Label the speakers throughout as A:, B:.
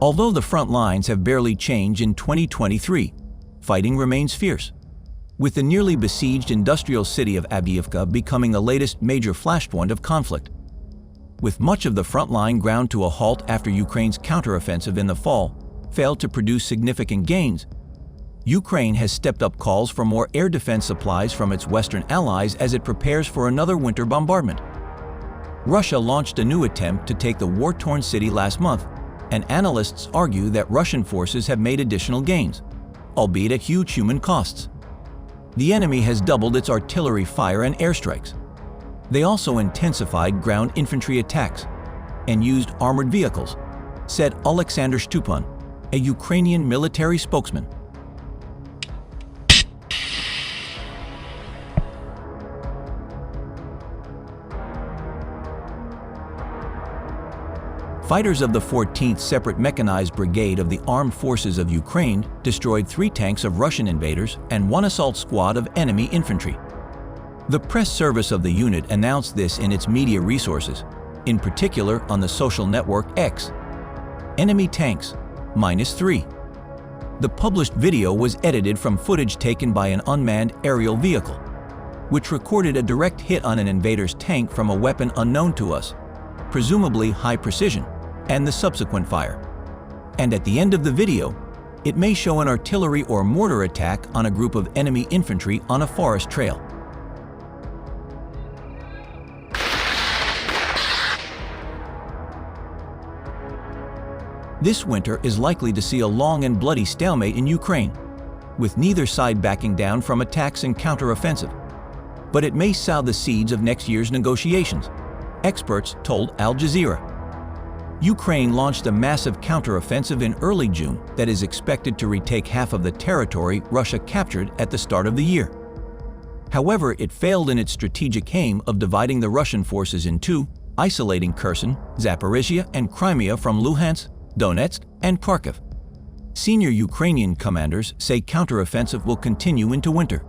A: Although the front lines have barely changed in 2023, fighting remains fierce, with the nearly besieged industrial city of Avdiivka becoming the latest major flashpoint of conflict. With much of the front line ground to a halt after Ukraine's counteroffensive in the fall failed to produce significant gains, Ukraine has stepped up calls for more air defense supplies from its Western allies as it prepares for another winter bombardment. Russia launched a new attempt to take the war-torn city last month, and analysts argue that Russian forces have made additional gains, albeit at huge human costs. The enemy has doubled its artillery fire and airstrikes. They also intensified ground infantry attacks and used armored vehicles, said Alexander Stupun, a Ukrainian military spokesman. Fighters of the 14th Separate Mechanized Brigade of the Armed Forces of Ukraine destroyed 3 tanks of Russian invaders and 1 assault squad of enemy infantry. The press service of the unit announced this in its media resources, in particular on the social network X. Enemy tanks, -3. The published video was edited from footage taken by an unmanned aerial vehicle, which recorded a direct hit on an invader's tank from a weapon unknown to us, presumably high precision, and the subsequent fire. And at the end of the video, it may show an artillery or mortar attack on a group of enemy infantry on a forest trail. This winter is likely to see a long and bloody stalemate in Ukraine, with neither side backing down from attacks and counteroffensive. But it may sow the seeds of next year's negotiations, experts told Al Jazeera. Ukraine launched a massive counteroffensive in early June that is expected to retake half of the territory Russia captured at the start of the year. However, it failed in its strategic aim of dividing the Russian forces in two, isolating Kherson, Zaporizhia, and Crimea from Luhansk, Donetsk, and Kharkiv. Senior Ukrainian commanders say counteroffensive will continue into winter.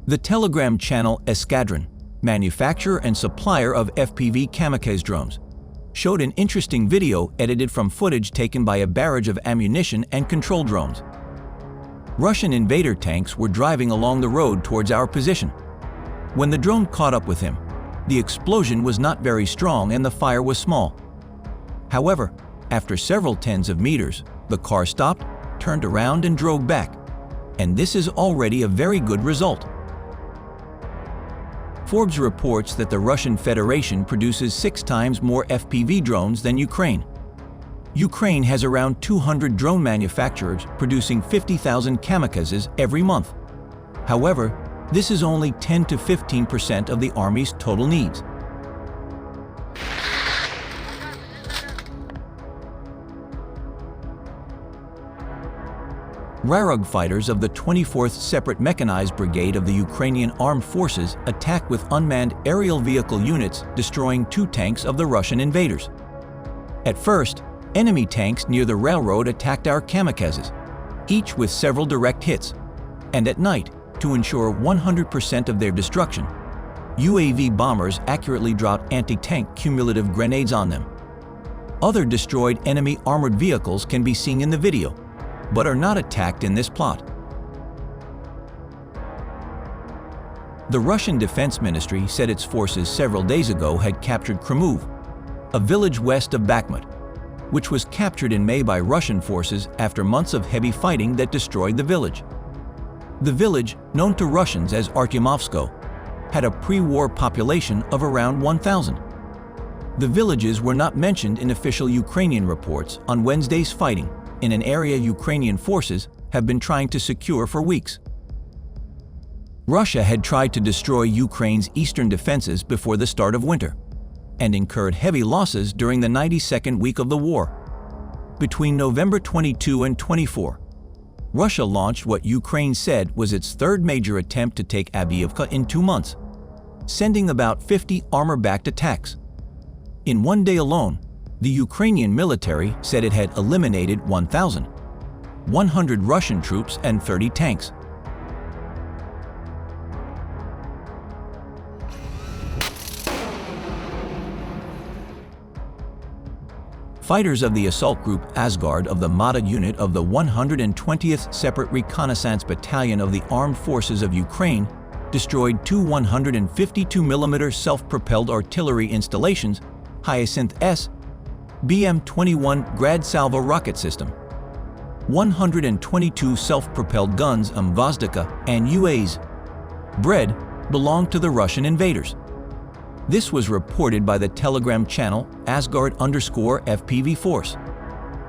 A: The Telegram channel Escadron, manufacturer and supplier of FPV kamikaze drones, showed an interesting video edited from footage taken by a barrage of ammunition and control drones. Russian invader tanks were driving along the road towards our position. When the drone caught up with him, the explosion was not very strong and the fire was small. However, after several tens of meters, the car stopped, turned around and drove back. And this is already a very good result. Forbes reports that the Russian Federation produces 6 times more FPV drones than Ukraine. Ukraine has around 200 drone manufacturers producing 50,000 kamikazes every month. However, this is only 10 to 15% of the Army's total needs. Rarug fighters of the 24th Separate Mechanized Brigade of the Ukrainian Armed Forces attacked with unmanned aerial vehicle units, destroying 2 tanks of the Russian invaders. At first, enemy tanks near the railroad attacked our kamikazes, each with several direct hits, and at night, to ensure 100% of their destruction, UAV bombers accurately dropped anti-tank cumulative grenades on them. Other destroyed enemy armored vehicles can be seen in the video, but are not attacked in this plot. The Russian Defense Ministry said its forces several days ago had captured Kremov, a village west of Bakhmut, which was captured in May by Russian forces after months of heavy fighting that destroyed the village. The village, known to Russians as Artyomovsko, had a pre-war population of around 1,000. The villages were not mentioned in official Ukrainian reports on Wednesday's fighting in an area Ukrainian forces have been trying to secure for weeks. Russia had tried to destroy Ukraine's eastern defenses before the start of winter and incurred heavy losses during the 92nd week of the war. Between November 22 and 24, Russia launched what Ukraine said was its 3rd major attempt to take Avdiivka in 2 months, sending about 50 armor-backed attacks. In one day alone, the Ukrainian military said it had eliminated 1,100 Russian troops and 30 tanks. Fighters of the assault group Asgard of the Mata unit of the 120th Separate Reconnaissance Battalion of the Armed Forces of Ukraine destroyed two 152mm self-propelled artillery installations, Hyacinth S, BM-21 Grad Salvo rocket system, 122 self-propelled guns Avdiivka and UAs. Bread belonged to the Russian invaders. This was reported by the Telegram channel Asgard_FPV Force,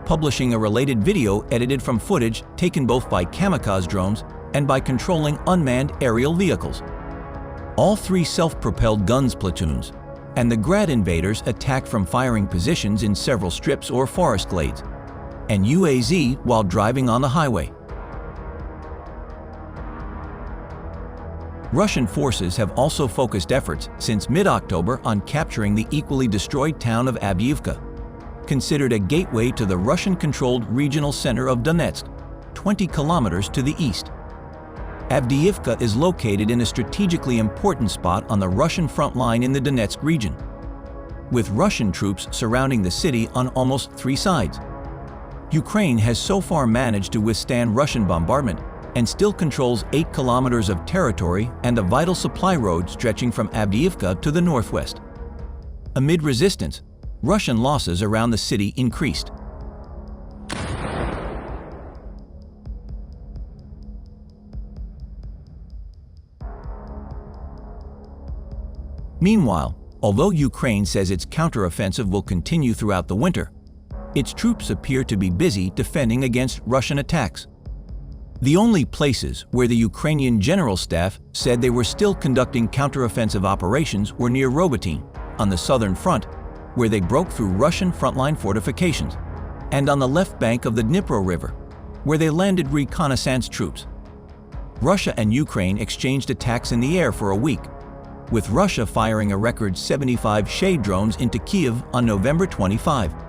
A: publishing a related video edited from footage taken both by kamikaze drones and by controlling unmanned aerial vehicles. All three self-propelled guns platoons and the Grad invaders attacked from firing positions in several strips or forest glades, and UAZ while driving on the highway. Russian forces have also focused efforts since mid-October on capturing the equally destroyed town of Avdiivka, considered a gateway to the Russian-controlled regional center of Donetsk, 20 kilometers to the east. Avdiivka is located in a strategically important spot on the Russian front line in the Donetsk region, with Russian troops surrounding the city on almost three sides. Ukraine has so far managed to withstand Russian bombardment and still controls 8 kilometers of territory and a vital supply road stretching from Avdiivka to the northwest. Amid resistance, Russian losses around the city increased. Meanwhile, although Ukraine says its counteroffensive will continue throughout the winter, its troops appear to be busy defending against Russian attacks. The only places where the Ukrainian General Staff said they were still conducting counteroffensive operations were near Robotyne, on the southern front, where they broke through Russian frontline fortifications, and on the left bank of the Dnipro River, where they landed reconnaissance troops. Russia and Ukraine exchanged attacks in the air for a week, with Russia firing a record 75 Shade drones into Kyiv on November 25.